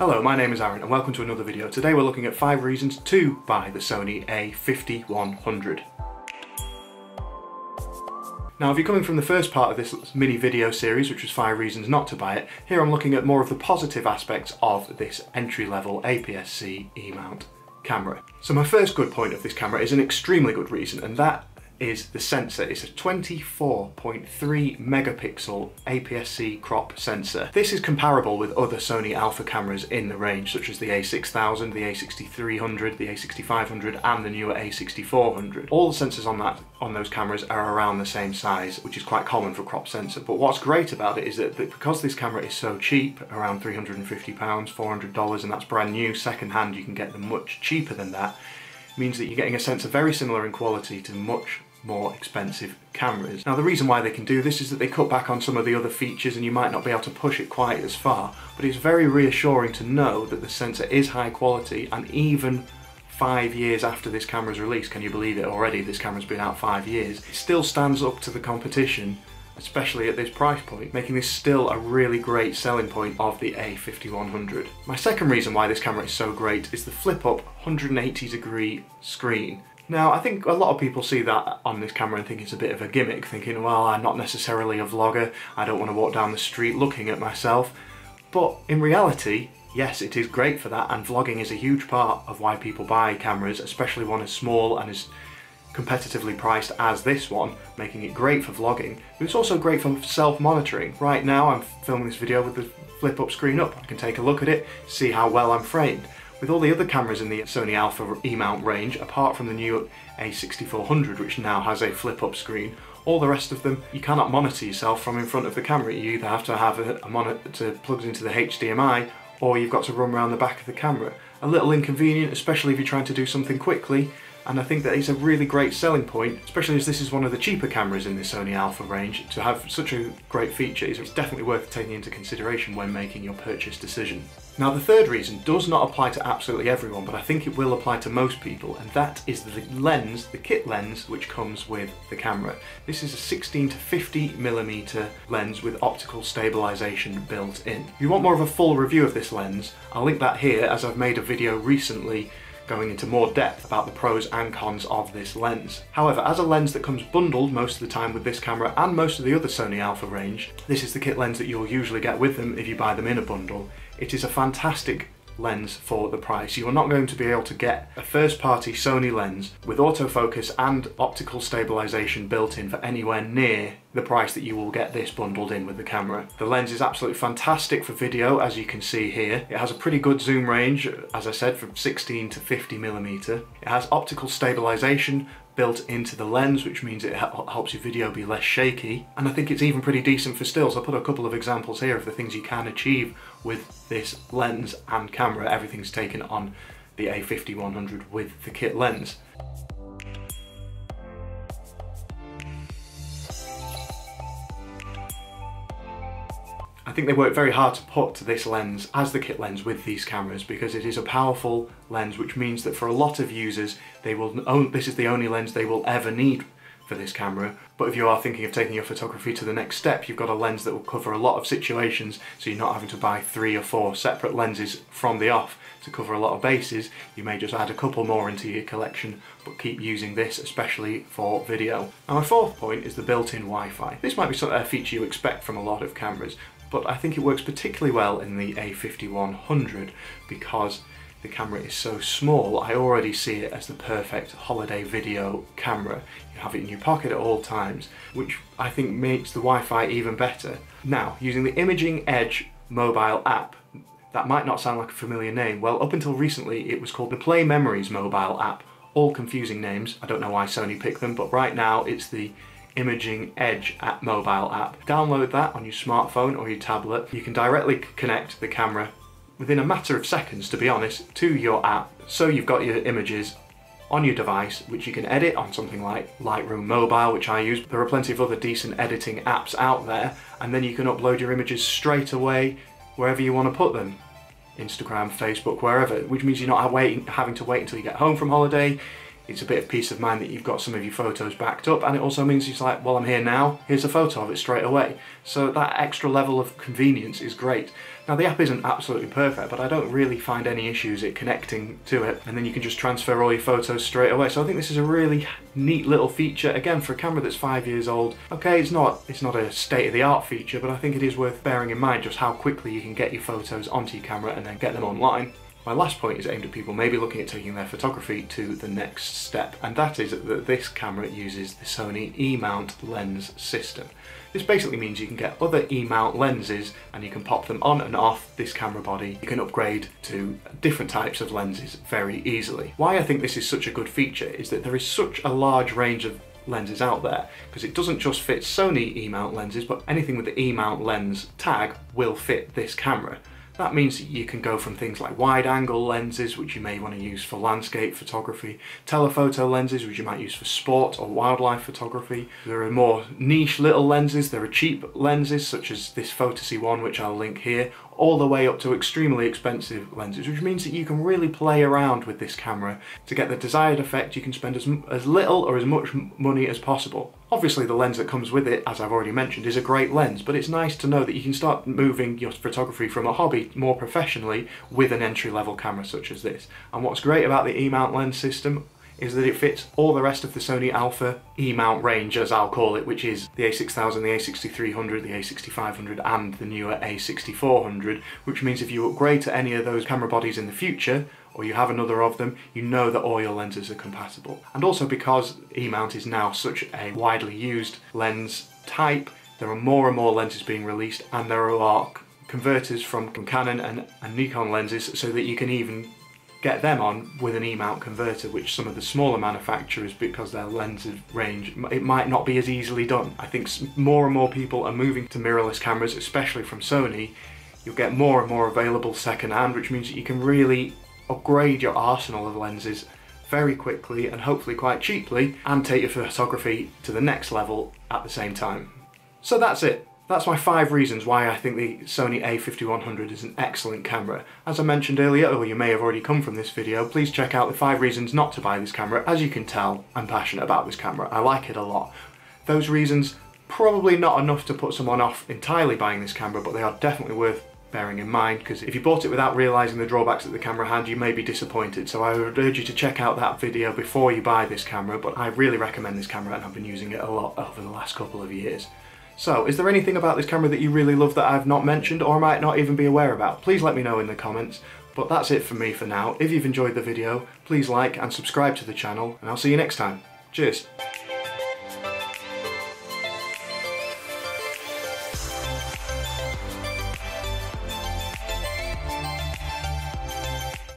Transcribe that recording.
Hello, my name is Aaron and welcome to another video. Today we're looking at 5 reasons to buy the Sony a5100. Now if you're coming from the first part of this mini video series, which was 5 reasons not to buy it, here I'm looking at more of the positive aspects of this entry-level APS-C E-mount camera. So my first good point of this camera is an extremely good reason, and that is the sensor. It's a 24.3 megapixel APS-C crop sensor. This is comparable with other Sony alpha cameras in the range, such as the a6000, the a6300, the a6500 and the newer a6400. All the sensors on those cameras are around the same size, which is quite common for crop sensor. But what's great about it is that because this camera is so cheap, around £350, $400, and that's brand new, second hand you can get them much cheaper than that, means that you're getting a sensor very similar in quality to much more expensive cameras. Now the reason why they can do this is that they cut back on some of the other features and you might not be able to push it quite as far, but it's very reassuring to know that the sensor is high quality, and even 5 years after this camera's release, can you believe it already, this camera's been out 5 years, it still stands up to the competition, especially at this price point, making this still a really great selling point of the a5100. My second reason why this camera is so great is the flip-up 180-degree screen. Now, I think a lot of people see that on this camera and think it's a bit of a gimmick, thinking, well, I'm not necessarily a vlogger, I don't want to walk down the street looking at myself. But in reality, yes, it is great for that, and vlogging is a huge part of why people buy cameras, especially one as small and as competitively priced as this one, making it great for vlogging. But it's also great for self-monitoring. Right now I'm filming this video with the flip-up screen up. I can take a look at it, see how well I'm framed. With all the other cameras in the Sony Alpha E-mount range, apart from the new a6400, which now has a flip-up screen, all the rest of them, you cannot monitor yourself from in front of the camera. You either have to have a monitor that plugs into the HDMI, or you've got to run around the back of the camera. A little inconvenient, especially if you're trying to do something quickly, and I think that it's a really great selling point, especially as this is one of the cheaper cameras in the Sony Alpha range. To have such a great feature, it's definitely worth taking into consideration when making your purchase decision. Now the third reason does not apply to absolutely everyone, but I think it will apply to most people, and that is the lens, the kit lens, which comes with the camera. This is a 16 to 50mm lens with optical stabilization built in. If you want more of a full review of this lens, I'll link that here, as I've made a video recently going into more depth about the pros and cons of this lens. However, as a lens that comes bundled most of the time with this camera and most of the other Sony Alpha range, this is the kit lens that you'll usually get with them if you buy them in a bundle. It is a fantastic lens for the price. You are not going to be able to get a first-party Sony lens with autofocus and optical stabilization built in for anywhere near the price that you will get this bundled in with the camera. The lens is absolutely fantastic for video, as you can see here. It has a pretty good zoom range, as I said, from 16 to 50mm. It has optical stabilization built into the lens, which means it helps your video be less shaky, and I think it's even pretty decent for stills. I'll put a couple of examples here of the things you can achieve with this lens and camera. Everything's taken on the a5100 with the kit lens. I think they work very hard to put this lens as the kit lens with these cameras, because it is a powerful lens, which means that for a lot of users, this is the only lens they will ever need for this camera. But if you are thinking of taking your photography to the next step, you've got a lens that will cover a lot of situations, so you're not having to buy 3 or 4 separate lenses from the off to cover a lot of bases. You may just add a couple more into your collection, but keep using this, especially for video. Now my fourth point is the built-in Wi-Fi. This might be a feature you expect from a lot of cameras, but I think it works particularly well in the a5100 because the camera is so small. I already see it as the perfect holiday video camera. You have it in your pocket at all times, which I think makes the Wi-Fi even better. Now, using the Imaging Edge mobile app, that might not sound like a familiar name. Well, up until recently it was called the Play Memories mobile app. All confusing names, I don't know why Sony picked them, but right now it's the Imaging Edge mobile app. Download that on your smartphone or your tablet. You can directly connect the camera within a matter of seconds, to be honest, to your app. So you've got your images on your device, which you can edit on something like Lightroom Mobile, which I use. There are plenty of other decent editing apps out there, and then you can upload your images straight away wherever you want to put them. Instagram, Facebook, wherever, which means you're not having to wait until you get home from holiday. It's a bit of peace of mind that you've got some of your photos backed up, and it also means it's like, well, I'm here now, here's a photo of it straight away. So that extra level of convenience is great. Now the app isn't absolutely perfect, but I don't really find any issues it connecting to it, and then you can just transfer all your photos straight away. So I think this is a really neat little feature, again, for a camera that's 5 years old. Okay, it's not a state-of-the-art feature, but I think it is worth bearing in mind just how quickly you can get your photos onto your camera and then get them online. My last point is aimed at people maybe looking at taking their photography to the next step, and that is that this camera uses the Sony E-mount lens system. This basically means you can get other E-mount lenses and you can pop them on and off this camera body. You can upgrade to different types of lenses very easily. Why I think this is such a good feature is that there is such a large range of lenses out there, because it doesn't just fit Sony E-mount lenses, but anything with the E-mount lens tag will fit this camera. That means that you can go from things like wide-angle lenses, which you may want to use for landscape photography, telephoto lenses, which you might use for sport or wildlife photography. There are more niche little lenses, there are cheap lenses such as this Photasy one, which I'll link here, all the way up to extremely expensive lenses, which means that you can really play around with this camera. To get the desired effect, you can spend as little or as much money as possible. Obviously the lens that comes with it, as I've already mentioned, is a great lens, but it's nice to know that you can start moving your photography from a hobby more professionally with an entry-level camera such as this. And what's great about the E-mount lens system is that it fits all the rest of the Sony Alpha E-mount range, as I'll call it, which is the a6000, the a6300, the a6500 and the newer a6400, which means if you upgrade to any of those camera bodies in the future, or you have another of them, you know that all your lenses are compatible. And also because E-mount is now such a widely used lens type, there are more and more lenses being released, and there are converters from Canon and Nikon lenses so that you can even get them on with an E-mount converter, which some of the smaller manufacturers, because their lens range, it might not be as easily done. I think more and more people are moving to mirrorless cameras, especially from Sony. You'll get more and more available second-hand, which means that you can really upgrade your arsenal of lenses very quickly and hopefully quite cheaply, and take your photography to the next level at the same time. So that's it. That's my 5 reasons why I think the Sony a5100 is an excellent camera. As I mentioned earlier, or you may have already come from this video, please check out the 5 reasons not to buy this camera. As you can tell, I'm passionate about this camera. I like it a lot. Those reasons, probably not enough to put someone off entirely buying this camera, but they are definitely worth bearing in mind, because if you bought it without realising the drawbacks that the camera had, you may be disappointed. So I would urge you to check out that video before you buy this camera, but I really recommend this camera and I've been using it a lot over the last couple of years. So, is there anything about this camera that you really love that I've not mentioned or might not even be aware about? Please let me know in the comments. But that's it for me for now. If you've enjoyed the video, please like and subscribe to the channel, and I'll see you next time. Cheers!